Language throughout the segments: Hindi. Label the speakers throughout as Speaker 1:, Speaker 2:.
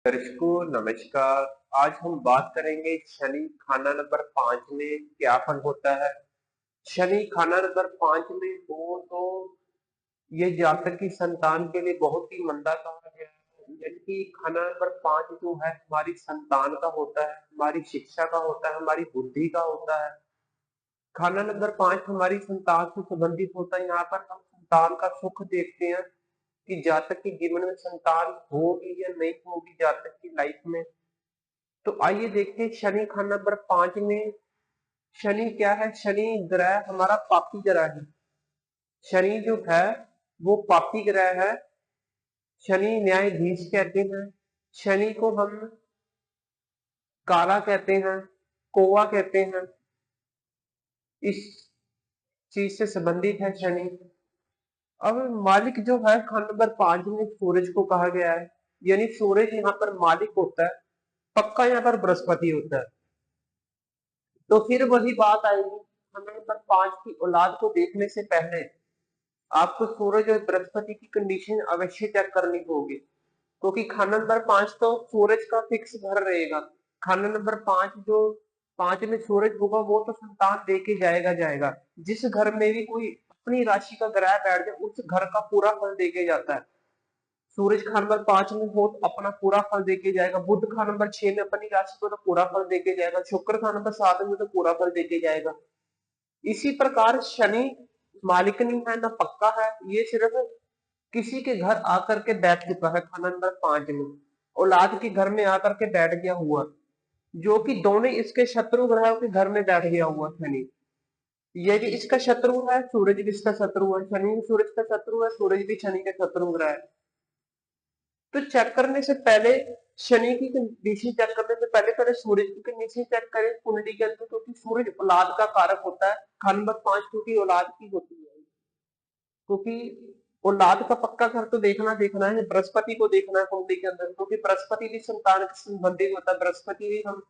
Speaker 1: दर्शकों नमस्कार। आज हम बात करेंगे शनि खाना नंबर 5 में क्या फल होता है। शनि खाना नंबर 5 में हो तो ये जातक की संतान के लिए बहुत ही मंदा कहा गया है। यानी कि खाना नंबर 5 जो है हमारी संतान का होता है, हमारी शिक्षा का होता है, हमारी बुद्धि का होता है। खाना नंबर 5 हमारी संतान से संबंधित होता है। यहाँ पर हम संतान का सुख देखते हैं कि जातक के जीवन में संतान होगी या नहीं होगी जातक की लाइफ में। तो आइए देखते हैं शनि खाना नंबर 5 में शनि क्या है। शनि ग्रह हमारा पापी ग्रह है। शनि जो है वो पापी ग्रह है। शनि न्यायाधीश कहते हैं। शनि को हम काला कहते हैं, कौवा कहते हैं। इस चीज से संबंधित है शनि। अब मालिक जो है खाना नंबर 5 में सूरज को कहा गया है। यानी सूरज यहाँ पर मालिक होता है। पक्का यहाँ पर बृहस्पति होता है। तो फिर वही बात आएगी, हमें नंबर 5 की औलाद को देखने से पहले आपको सूरज और बृहस्पति की कंडीशन अवश्य चेक करनी होगी। क्योंकि खाना नंबर 5 तो सूरज का फिक्स घर रहेगा। खाना नंबर 5 जो 5 में सूरज होगा वो तो संतान दे के जाएगा। जिस घर में भी कोई अपनी राशि का ग्रह बैठ जाए उस घर का पूरा फल दे के जाता है। सूरज खा नंबर 5 में हो तो अपना पूरा फल देके जाएगा। बुध खा नंबर 6 में अपनी राशि को तो पूरा फल देके जाएगा। शुक्र खा नंबर 7 में तो पूरा फल देके जाएगा। इसी प्रकार शनि मालिक नहीं है ना पक्का है, ये सिर्फ किसी के घर आकर के बैठ चुका है खाना नंबर 5 में। औलाद के घर में आकर के बैठ गया हुआ, जो कि दोनों इसके शत्रु ग्रहों के घर में बैठ गया हुआ शनि। ये भी इसका शत्रु है, सूरज भी इसका शत्रु है। शनि भी सूरज का शत्रु है, सूरज भी शनि का शत्रु ग्रह है। तो चेक करने से पहले शनि की कंडीशन चेक करने से पहले पहले सूरज की कंडीशन चेक करें कुंडली के अंदर, क्योंकि सूरज औलाद का कारक होता है। खान नंबर 5 क्योंकि औलाद की होती है, क्योंकि औलाद का पक्का घर तो देखना है, बृहस्पति को देखना है कुंडली के अंदर, क्योंकि बृहस्पति भी संतान से संबंधित होता है। बृहस्पति भी हम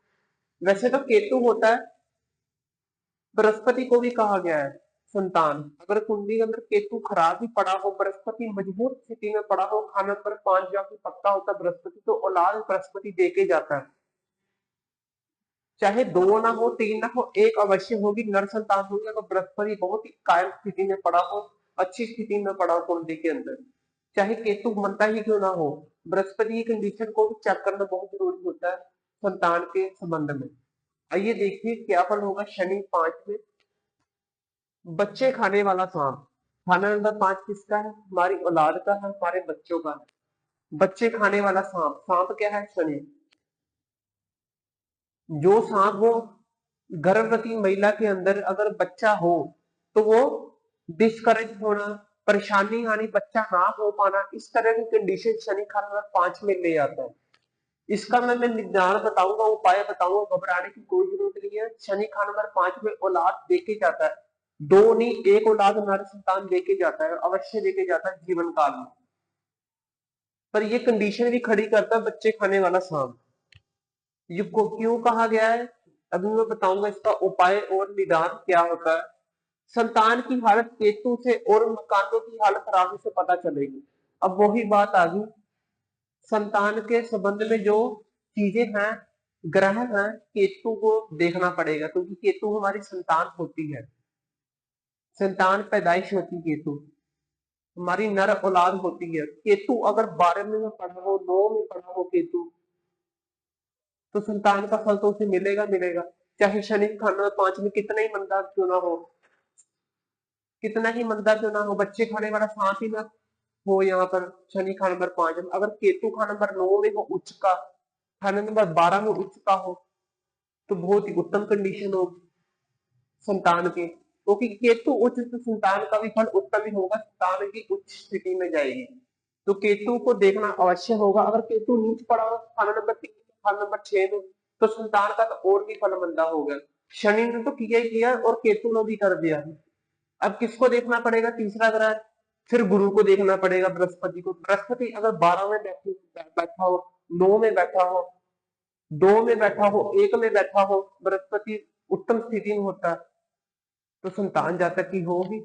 Speaker 1: वैसे तो केतु होता है, बृहस्पति को भी कहा गया है संतान। अगर कुंडली के अंदर केतु खराब ही पड़ा हो, बृहस्पति मजबूत स्थिति में पड़ा हो, खाना नंबर 5 जाके पक्का होता है बृहस्पति, तो औलाद बृहस्पति देके जाता है। चाहे 2 ना हो, 3 ना हो, एक अवश्य होगी, नर संतान होगी। अगर बृहस्पति बहुत ही कायम स्थिति में पड़ा हो, अच्छी स्थिति में पड़ा हो कुंडली के अंदर, चाहे केतु मनता ही क्यों ना हो, बृहस्पति की कंडीशन को भी चेक करना बहुत जरूरी होता है संतान के संबंध में। आइए देखिए क्या फल होगा शनि 5 में। बच्चे खाने वाला सांप। खाना नंबर 5 किसका है? हमारी औलाद का है, हमारे बच्चों का है। बच्चे खाने वाला सांप। सांप क्या है? शनि। जो सांप हो, गर्भवती महिला के अंदर अगर बच्चा हो तो वो डिस्करेज होना, परेशानी आनी, बच्चा ना हो पाना, इस तरह की कंडीशन शनि खाना नंबर 5 में ले आता है। इसका मैं निदान बताऊंगा, उपाय बताऊंगा, घबराने की कोई जरूरत नहीं है। शनि खाना नंबर 5 में औलाद देके जाता है। 2 नहीं, एक औलाद हमारे संतान देके जाता है, अवश्य देके जाता है जीवन काल में। पर ये कंडीशन भी खड़ी करता है बच्चे खाने वाला सांप। ये क्यों कहा गया है अभी मैं बताऊंगा, इसका उपाय और निदान क्या होता है। संतान की हालत केतु से और मकानों की हालत राहु से पता चलेगी। अब वही बात आ गई, संतान के संबंध में जो चीजें हैं, ग्रह हैं, केतु को देखना पड़ेगा, क्योंकि केतु हमारी संतान होती है। संतान पैदाइश होती है केतु, हमारी नर औलाद होती है। केतु अगर 12 में पढ़ा हो, 9 में पढ़ा हो केतु, तो संतान का फल तो उसे मिलेगा। चाहे शनि खाना 5 में कितना ही मंदा क्यों ना हो, कितना ही मंदा क्यों ना हो, बच्चे खाने वाला सांप ही ना हो। यहाँ पर शनि खा नंबर 5 में, अगर केतु खा नंबर 9 में हो उच्च का, खाना नंबर 12 में उच्च का हो, तो बहुत ही उत्तम कंडीशन होगी संतान की। क्योंकि केतु उच्च तो संतान का भी फल उत्तम ही होगा, संतान की उच्च स्थिति में जाएगी। तो केतु को देखना अवश्य होगा। अगर केतु नीच पड़ा हो खाना नंबर 3, खाना नंबर 6 में, तो संतान का तो और भी फल मंदा हो गया। शनि ने तो किया ही किया और केतु ने भी कर दिया। अब किसको देखना पड़ेगा? तीसरा ग्रह। फिर गुरु को देखना पड़ेगा, बृहस्पति को। बृहस्पति अगर 12 में बैठा हो, 9 में बैठा हो, 2 में बैठा हो, 1 में बैठा हो, बृहस्पति उत्तम स्थिति में होता है, तो संतान जातक की होगी।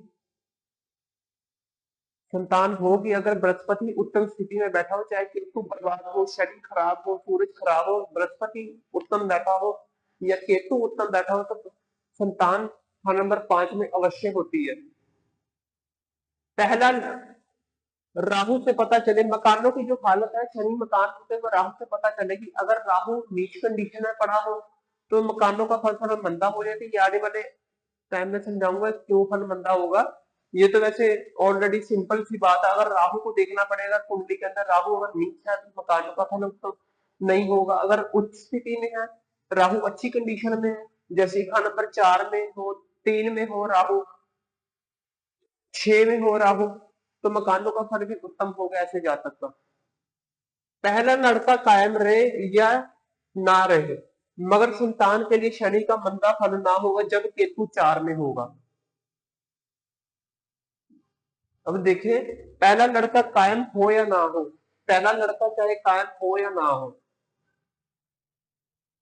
Speaker 1: संतान होगी अगर बृहस्पति उत्तम स्थिति में बैठा हो, चाहे केतु बर्बाद हो, शनि खराब हो, सूरज खराब हो, बृहस्पति उत्तम बैठा हो या केतु उत्तम बैठा हो, तो संतान स्थान नंबर 5 में अवश्य होती है। पहला, राहु से पता चले मकानों की जो हालत है, शनि मकान होते हैं, राहु से पता चलेगी। अगर राहु नीच कंडीशन में पड़ा हो तो मकानों का फल थोड़ा मंदा हो जाएगा। ये आने वाले टाइम में समझाऊंगा क्यों फल मंदा होगा। ये तो वैसे ऑलरेडी सिंपल सी बात है। अगर राहु को देखना पड़ेगा कुंडली के अंदर, राहु अगर नीच है तो मकानों का फल तो नहीं होगा। अगर उच्च स्थिति में है, राहु अच्छी कंडीशन में है, जैसे खान नंबर 4 में हो, 3 में हो राहु, 6 में हो राहु, तो मकानों का फल भी उत्तम होगा ऐसे जातक का। पहला लड़का कायम रहे या ना रहे, मगर संतान के लिए शनि का मंदा फल ना होगा जब केतु 4 में होगा। अब देखिए, पहला लड़का कायम हो या ना हो, पहला लड़का चाहे कायम हो या ना हो,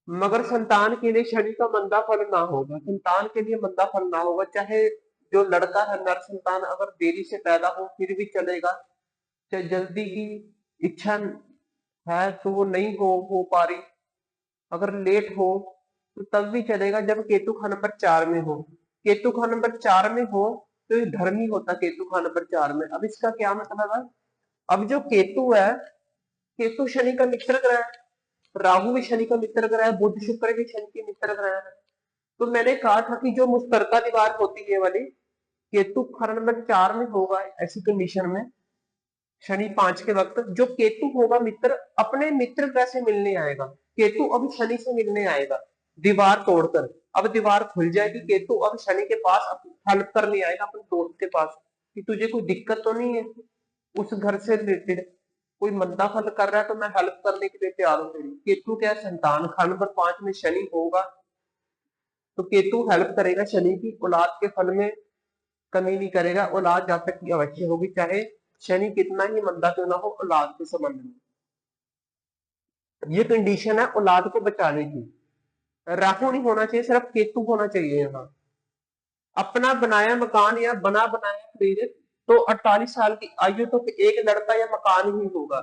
Speaker 1: मगर संतान के लिए शनि का मंदा फल ना होगा, संतान के लिए मंदा फल ना होगा। चाहे जो लड़का है नर संतान अगर देरी से पैदा हो फिर भी चलेगा, चाहे जल्दी की इच्छा है तो वो नहीं हो पा रही, अगर लेट हो तो तब भी चलेगा जब केतु खा नंबर 4 में हो। केतु खा नंबर 4 में हो तो ये धर्मी होता केतु खा नंबर 4 में। अब इसका क्या मतलब है, अब जो केतु है, केतु शनि का मित्र ग्रह है, राहु भी शनि का मित्र ग्रह है, बुध शुक्र भी शनि के मित्र ग्रह है। तो मैंने कहा था कि जो मुश्तरका दीवार होती है वाली, केतु खा नंबर 4 में होगा ऐसी कंडीशन में, शनि 5 के वक्त जो केतु होगा मित्र, अपने मित्र ग्रह से मिलने आएगा। केतु अब शनि से मिलने आएगा दीवार तोड़कर। अब दीवार खुल जाएगी, केतु अब शनि के पास हेल्प करने आएगा अपने दोस्त के पास कि तुझे कोई दिक्कत तो नहीं है उस घर से रिलेटेड, कोई मंदा फल कर रहा है तो मैं हेल्प करने के लिए तैयार हूं तेरी। केतु क्या है, संतान खान नंबर 5 में शनि होगा तो केतु हेल्प करेगा शनि की, औलाद के फल में कमी नहीं करेगा, औलाद जातक की अवश्य होगी, चाहे शनि कितना ही मंदा क्यों ना हो औलाद के संबंध में। ये कंडीशन है औलाद को बचाने की। राहु नहीं होना चाहिए, सिर्फ केतु होना चाहिए यहाँ। अपना बनाया मकान या बना बनाया खरीदे तो 48 साल की आयु तक तो एक लड़का या मकान ही होगा।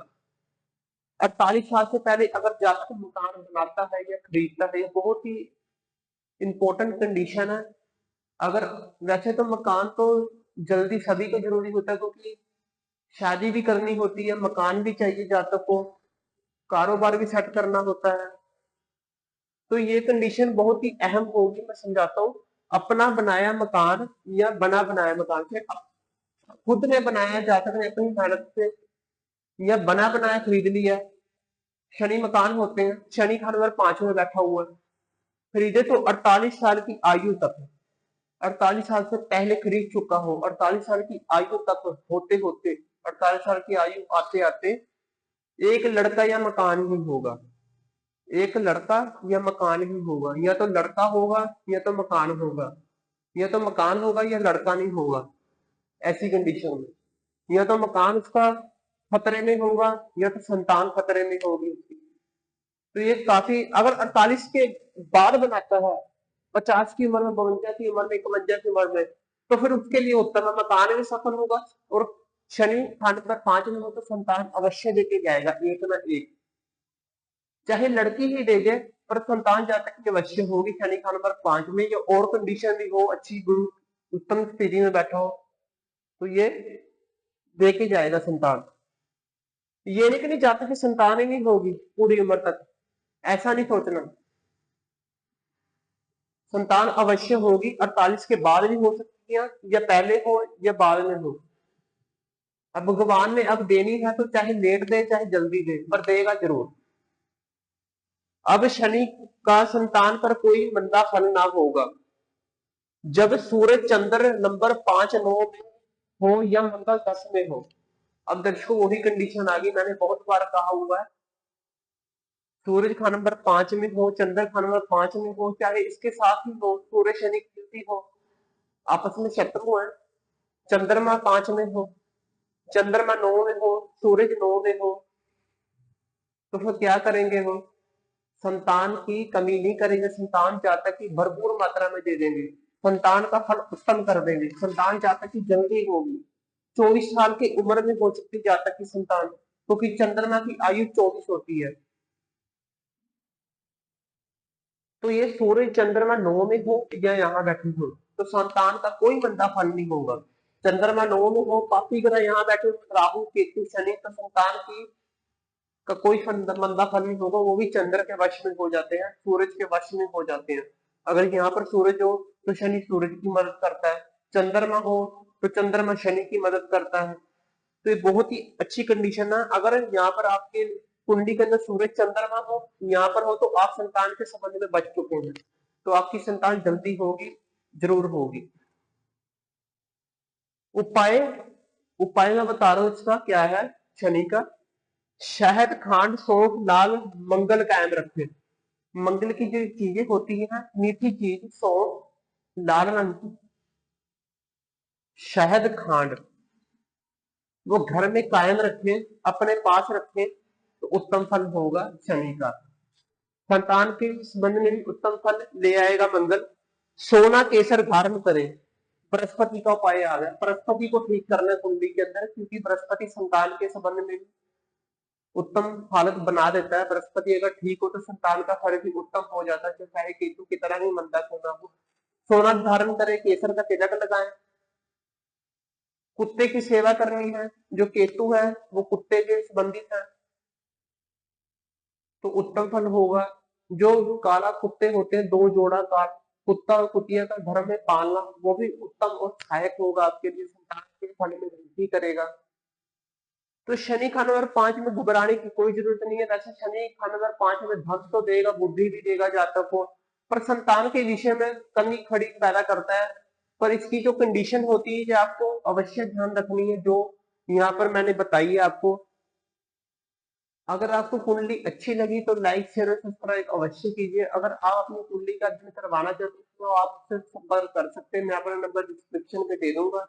Speaker 1: 48 साल से पहले अगर जातक मकान बनाता है या खरीदता है, ये बहुत ही इंपॉर्टेंट कंडीशन है। अगर वैसे तो मकान तो जल्दी सभी को जरूरी होता है क्योंकि शादी भी करनी होती है, मकान भी चाहिए जातक को, कारोबार भी सेट करना होता है, तो ये कंडीशन बहुत ही अहम होगी। मैं समझाता हूँ, अपना बनाया मकान या बना बनाया मकान से, खुद ने बनाया जातक ने अपनी मेहनत से या बना बनाया खरीद लिया। शनि मकान होते हैं, शनि खान नंबर 5 में बैठा हुआ है, खरीदे तो 48 साल की आयु तक, 48 साल से पहले खरीद चुका हो, 48 साल की आयु तक होते होते, 48 साल की आयु आते आते एक लड़का या मकान ही होगा, एक लड़का या मकान ही होगा, या तो लड़का होगा या तो मकान होगा, या तो मकान होगा या लड़का नहीं होगा ऐसी कंडीशन में, या तो मकान उसका खतरे में होगा या तो संतान खतरे में होगी उसकी। तो ये काफी, अगर 48 के बाद बनाता है, 50 की उम्र में, 52 की उम्र में, 51 की उम्र में, तो फिर उसके लिए उत्तम है, मकान भी सफल होगा और शनि स्थान पर 5 में हो तो संतान अवश्य देके जाएगा एक ना एक, चाहे लड़की ही दे दे पर संतान जातक की अवश्य होगी शनि खान नंबर 5 में, या और कंडीशन भी हो अच्छी, गुरु उत्तम स्थिति में बैठा हो तो ये देके जाएगा संतान। ये नहीं कि नहीं जातक की संतान ही नहीं होगी पूरी उम्र तक, ऐसा नहीं सोचना, संतान अवश्य होगी। 48 के बाद भी हो सकती है या पहले हो या बाद में हो। अब भगवान ने अब देनी है तो चाहे लेट दे चाहे जल्दी दे, पर देगा जरूर। अब शनि का संतान पर कोई मंदा फल ना होगा जब सूरज चंद्र नंबर 5-9 में हो या मंगल 10 में हो। अब दर्शकों वही कंडीशन आ गई, मैंने बहुत बार कहा हुआ है, सूरज खान नंबर 5 में हो, चंद्र खान नंबर 5 में हो, चाहे इसके साथ ही हो सूर्य शनि की युति हो, आपस में शत्रु है, चंद्रमा 5 में हो, चंद्रमा 9 में हो, सूरज 9 में हो, तो फिर क्या करेंगे वो, संतान की कमी नहीं करेंगे, संतान जातक की भरपूर मात्रा में दे देंगे, संतान का फल उत्तम कर देंगे, संतान जातक की जल्दी होगी, 24 साल की उम्र में हो सकती है जातक की संतान, क्योंकि चंद्रमा की आयु 24 होती है। तो ये सूर्य चंद्रमा 9 में हो या यहाँ बैठे हो तो संतान का कोई मंदा फल नहीं होगा। चंद्रमा 9 में हो, पापी ग्रह यहाँ बैठे हो, राहु केतु शनि, तो संतान की का कोई मंदा फल नहीं होगा। वो भी चंद्र के वश में हो जाते हैं, सूरज के वश में हो जाते हैं। अगर यहाँ पर सूरज हो तो शनि सूरज की मदद करता है, चंद्रमा हो तो चंद्रमा शनि की मदद करता है। तो ये बहुत ही अच्छी कंडीशन है। अगर यहाँ पर आपके कुंडली के अंदर सूरज चंद्रमा हो, यहाँ पर हो, तो आप संतान के संबंध में बच चुके हैं, तो आपकी संतान जल्दी होगी, जरूर होगी। उपाय, उपाय मैं बता रहा हूँ इसका क्या है। शनि का शहद, खांड, सौंफ, लाल मंगल कायम रखे। मंगल की जो चीजें होती है, मीठी चीज, सौंफ, लाल रंग की शहद, खांड, वो घर में कायम रखें, अपने पास रखें, तो उत्तम फल होगा शनि का। संतान के संबंध में भी उत्तम फल ले आएगा मंगल। सोना केसर धारण करें। बृहस्पति का उपाय आ गया, बृहस्पति को ठीक करना है कुंडली के अंदर, क्योंकि बृहस्पति संतान के संबंध में भी उत्तम हालत बना देता है। बृहस्पति अगर ठीक हो तो संतान का फल भी उत्तम हो जाता है, चाहे केतु की तरह ही मंदा क्यों ना हो। सोना धारण करें, केसर का तिलक लगाएं, कुत्ते की सेवा करनी है। जो केतु है वो कुत्ते के संबंधित है, तो उत्तम फल होगा। जो काला कुत्ते होते हैं, 2 जोड़ा का कुत्ता और कुतिया का घर में पालना, वो भी उत्तम और सहायक होगा आपके लिए, संतान के फल में वृद्धि करेगा। तो शनि खाना नंबर 5 में घबराने की कोई जरूरत नहीं है। वैसे शनि खाना नंबर 5 में धन तो देगा, बुद्धि भी देगा जातक को, पर संतान के विषय में कमी खड़ी पैदा करता है। पर इसकी जो कंडीशन होती है, ये आपको अवश्य ध्यान रखनी है, जो यहाँ पर मैंने बताई है आपको। अगर आपको कुंडली अच्छी लगी तो लाइक शेयर और सब्सक्राइब अवश्य कीजिए। अगर आप अपनी कुंडली का अध्ययन करवाना चाहते हैं तो आपसे संपर्क कर सकते हैं, मैं अपना नंबर डिस्क्रिप्शन में दे दूंगा।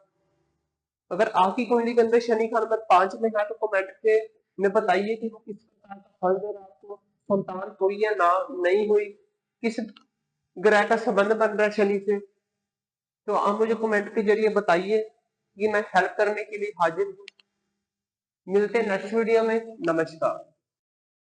Speaker 1: अगर आपकी कुंडली के अंदर शनि का नंबर 5 में है तो कमेंट के में बताइए कि वो किस प्रकार का फल दे रहा है आपको, संतान हुई या ना नहीं हुई, किस ग्रह का संबंध बन रहा है शनि से, तो आप मुझे कमेंट के जरिए बताइए कि मैं हेल्प करने के लिए हाजिर हूँ। मिलते हैं नेक्स्ट वीडियो में। नमस्कार।